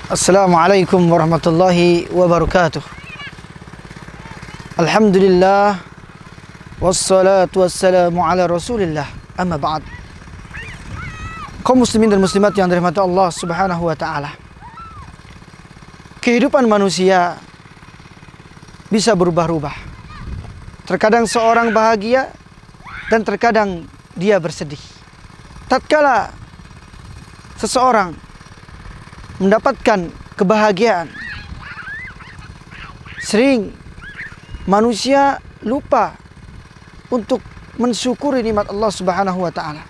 Assalamualaikum warahmatullahi wabarakatuh. Alhamdulillah wassalatu wassalamu ala rasulillah. Amma ba'd. Kaum muslimin dan muslimat yang dirahmati Allah subhanahu wa ta'ala, kehidupan manusia bisa berubah-ubah. Terkadang seorang bahagia dan terkadang dia bersedih. Tatkala seseorang mendapatkan kebahagiaan, sering manusia lupa untuk mensyukuri nikmat Allah subhanahu wa ta'ala.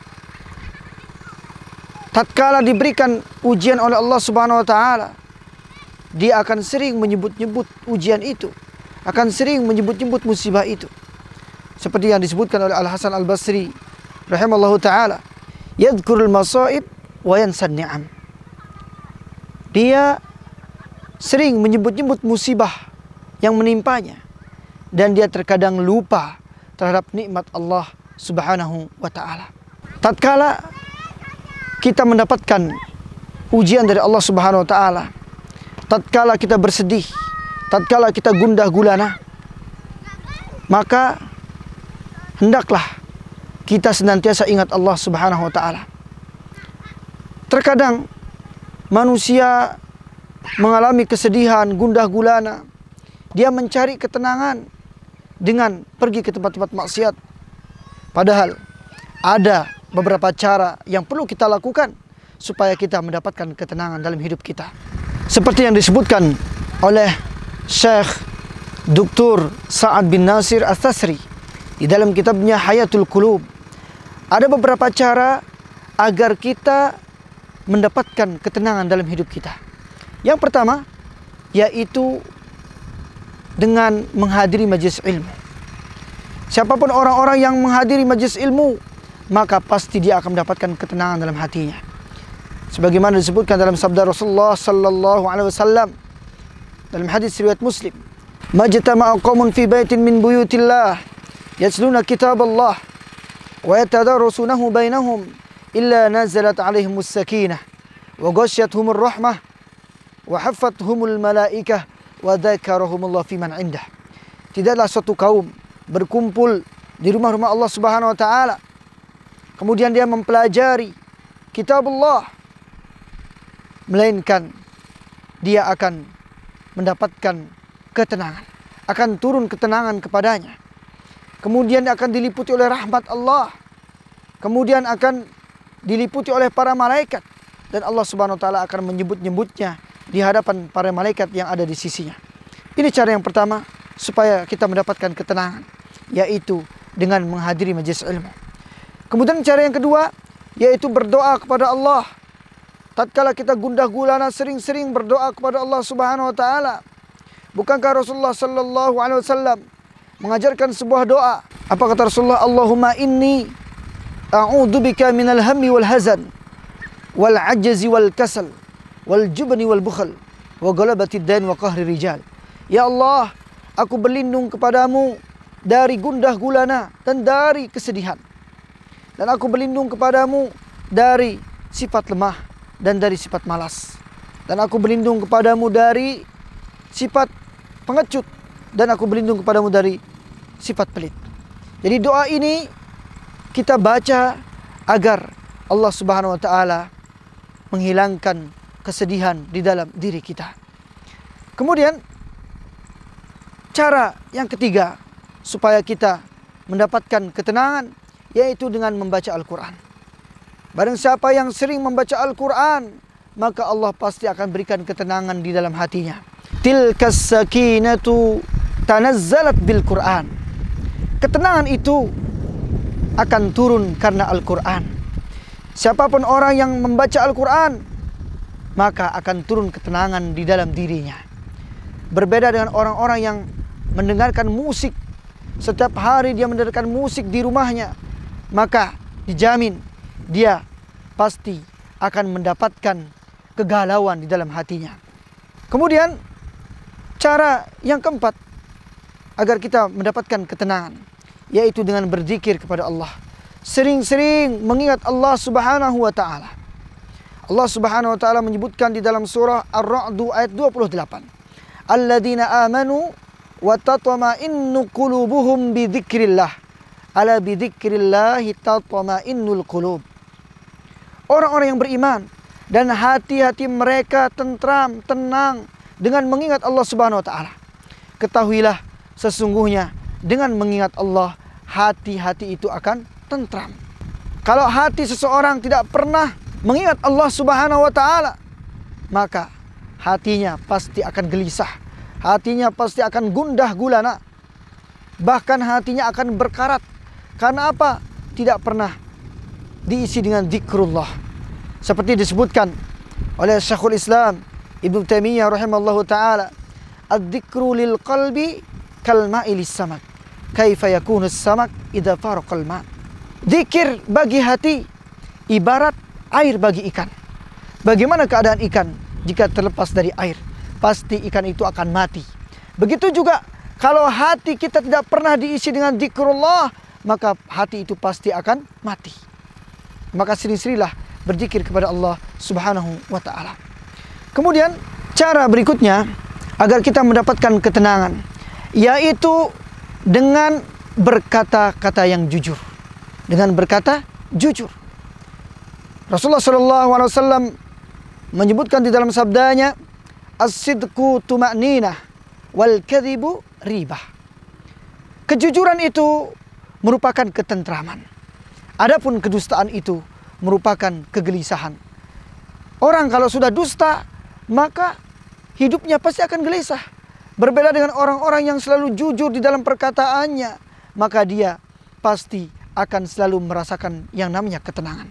Tatkala diberikan ujian oleh Allah subhanahu wa ta'ala, dia akan sering menyebut-nyebut ujian itu, akan sering menyebut-nyebut musibah itu. Seperti yang disebutkan oleh Al-Hasan Al-Basri rahimallahu ta'ala, yadhkurul masaib wa yansan ni'am. Dia sering menyebut-nyebut musibah yang menimpanya, dan dia terkadang lupa terhadap nikmat Allah subhanahu wa ta'ala. Tatkala kita mendapatkan ujian dari Allah subhanahu wa ta'ala, tatkala kita bersedih, tatkala kita gundah gulana, maka hendaklah kita senantiasa ingat Allah subhanahu wa ta'ala. Terkadang manusia mengalami kesedihan, gundah gulana, dia mencari ketenangan dengan pergi ke tempat-tempat maksiat. Padahal ada beberapa cara yang perlu kita lakukan supaya kita mendapatkan ketenangan dalam hidup kita. Seperti yang disebutkan oleh Syekh Dr. Sa'ad bin Nasir Al-Thasri di dalam kitabnya Hayatul Qulub. Ada beberapa cara agar kita mendapatkan ketenangan dalam hidup kita. Yang pertama yaitu dengan menghadiri majelis ilmu. Siapapun orang-orang yang menghadiri majelis ilmu, maka pasti dia akan mendapatkan ketenangan dalam hatinya. Sebagaimana disebutkan dalam sabda Rasulullah sallallahu alaihi wasallam dalam hadis riwayat Muslim, "Majtama'a qaumun fi baitin min buyutillah yatluna kitaballah wa yatadarasunahu bainahum illa nazalat alaihimus sakinah wa ghasyiyatuhumur rahmah wa haffathumul malaikah wa dzakarahumullah fi man indah." Tidaklah suatu kaum berkumpul di rumah-rumah Allah subhanahu wa ta'ala, kemudian dia mempelajari kitabullah, melainkan dia akan mendapatkan ketenangan, akan turun ketenangan kepadanya. Kemudian akan diliputi oleh rahmat Allah, kemudian akan diliputi oleh para malaikat, dan Allah subhanahu wa ta'ala akan menyebut-nyebutnya di hadapan para malaikat yang ada di sisinya. Ini cara yang pertama supaya kita mendapatkan ketenangan, yaitu dengan menghadiri majelis ilmu. Kemudian cara yang kedua yaitu berdoa kepada Allah. Tatkala kita gundah gulana, sering-sering berdoa kepada Allah subhanahu wa ta'ala. Bukankah Rasulullah sallallahu alaihi wasallam mengajarkan sebuah doa? Apa kata Rasulullah? Allahumma inni a'udzubika minal hammi wal hazan wal ajzi wal kasal wal jubni wal bukhl wa ghalabati dain wa qahri rijal. Ya Allah, aku berlindung kepadamu dari gundah gulana dan dari kesedihan. Dan aku berlindung kepadamu dari sifat lemah dan dari sifat malas. Dan aku berlindung kepadamu dari sifat pengecut. Dan aku berlindung kepadamu dari sifat pelit. Jadi doa ini kita baca agar Allah subhanahu wa ta'ala menghilangkan kesedihan di dalam diri kita. Kemudian cara yang ketiga supaya kita mendapatkan ketenangan yaitu dengan membaca Al-Quran. Barang siapa yang sering membaca Al-Quran, maka Allah pasti akan berikan ketenangan di dalam hatinya. Tilkas sakinatu tanazzalat bil Quran. Ketenangan itu akan turun karena Al-Quran. Siapapun orang yang membaca Al-Quran, maka akan turun ketenangan di dalam dirinya. Berbeda dengan orang-orang yang mendengarkan musik. Setiap hari dia mendengarkan musik di rumahnya, maka dijamin dia pasti akan mendapatkan kegalauan di dalam hatinya. Kemudian cara yang keempat agar kita mendapatkan ketenangan, yaitu dengan berzikir kepada Allah. Sering-sering mengingat Allah subhanahu wa ta'ala. Allah Subhanahu wa taala menyebutkan di dalam surah Ar-Ra'd ayat 28. Alladzina amanu wa tatma'innu qulubuhum bi dzikrillah. Ala bi dzikrillahi tatma'innul qulub. Orang-orang yang beriman dan hati-hati mereka tentram, tenang dengan mengingat Allah Subhanahu wa taala. Ketahuilah sesungguhnya dengan mengingat Allah, hati-hati itu akan tentram. Kalau hati seseorang tidak pernah mengingat Allah Subhanahu wa taala, maka hatinya pasti akan gelisah. Hatinya pasti akan gundah gulana. Bahkan hatinya akan berkarat. Karena apa? Tidak pernah diisi dengan zikrullah. Seperti disebutkan oleh Syekhul Islam Ibnu Taimiyah rahimallahu taala, "Adz-dzikru lil qalbi kal ma'i lis samak. Kaifa yakunu as-samak idza faraqal ma'." Zikir bagi hati ibarat air bagi ikan. Bagaimana keadaan ikan jika terlepas dari air? Pasti ikan itu akan mati. Begitu juga kalau hati kita tidak pernah diisi dengan zikrullah, maka hati itu pasti akan mati. Maka sering-seringlah berzikir kepada Allah Subhanahu wa taala. Kemudian cara berikutnya agar kita mendapatkan ketenangan, yaitu dengan berkata-kata yang jujur. Dengan berkata jujur. Rasulullah SAW menyebutkan di dalam sabdanya, "As-sidqu tuma'ninah wal kadhibu ribah." Kejujuran itu merupakan ketentraman. Adapun kedustaan itu merupakan kegelisahan. Orang kalau sudah dusta, maka hidupnya pasti akan gelisah. Berbeda dengan orang-orang yang selalu jujur di dalam perkataannya, maka dia pasti akan selalu merasakan yang namanya ketenangan.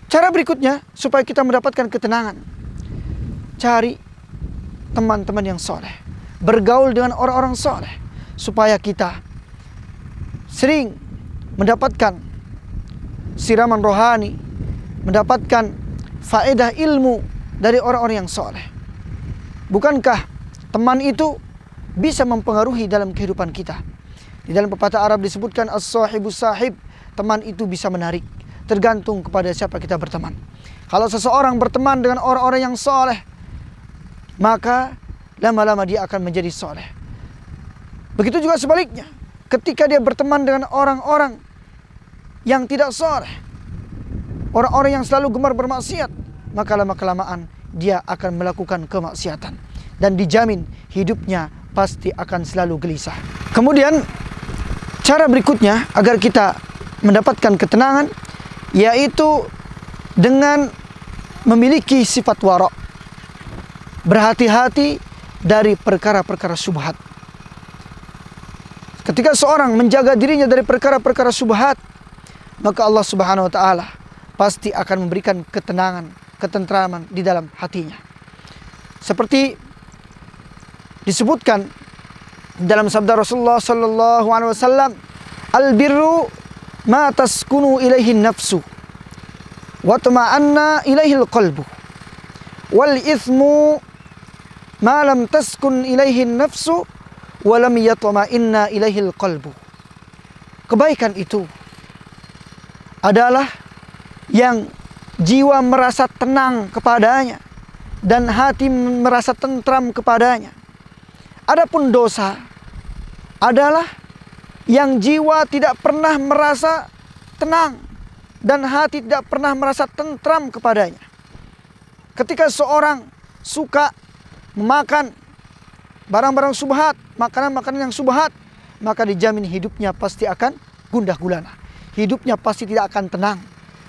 Cara berikutnya supaya kita mendapatkan ketenangan, cari teman-teman yang soleh, bergaul dengan orang-orang soleh, supaya kita sering mendapatkan siraman rohani, mendapatkan faedah ilmu dari orang-orang yang soleh. Bukankah teman itu bisa mempengaruhi dalam kehidupan kita? Di dalam pepatah Arab disebutkan as-sahibus sahib, teman itu bisa menarik, tergantung kepada siapa kita berteman. Kalau seseorang berteman dengan orang-orang yang soleh, maka lama-lama dia akan menjadi soleh. Begitu juga sebaliknya, ketika dia berteman dengan orang-orang yang tidak soleh, orang-orang yang selalu gemar bermaksiat, maka lama-kelamaan dia akan melakukan kemaksiatan. Dan dijamin hidupnya pasti akan selalu gelisah. Kemudian cara berikutnya agar kita mendapatkan ketenangan, yaitu dengan memiliki sifat wara'. Berhati-hati dari perkara-perkara syubhat. Ketika seorang menjaga dirinya dari perkara-perkara syubhat, maka Allah Subhanahu wa taala pasti akan memberikan ketenangan, ketentraman di dalam hatinya. Seperti disebutkan dalam sabda Rasulullah sallallahu alaihi wasallam, "Al-birru ma taskunu ilaihi nafsu wa tama'anna ilaihi al-qalbu. Wal ithmu ma lam taskun ilaihi nafsu wa lam yatma'inna ilaihi al-qalbu." Kebaikan itu adalah yang jiwa merasa tenang kepadanya dan hati merasa tentram kepadanya. Adapun dosa adalah yang jiwa tidak pernah merasa tenang dan hati tidak pernah merasa tentram kepadanya. Ketika seorang suka memakan barang-barang subhat, makanan-makanan yang subhat, maka dijamin hidupnya pasti akan gundah gulana. Hidupnya pasti tidak akan tenang.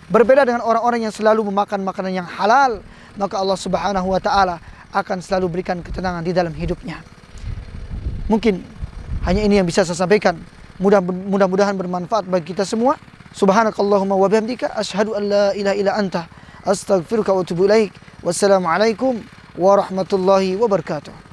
Berbeda dengan orang-orang yang selalu memakan makanan yang halal, maka Allah Subhanahu wa taala akan selalu berikan ketenangan di dalam hidupnya. Mungkin hanya ini yang bisa saya sampaikan. Mudah-mudahan bermanfaat bagi kita semua. Subhanakallahumma wa bihamdika asyhadu an la ilaha illa anta astaghfiruka wa atubu ilaik. Wassalamualaikum warahmatullahi wabarakatuh.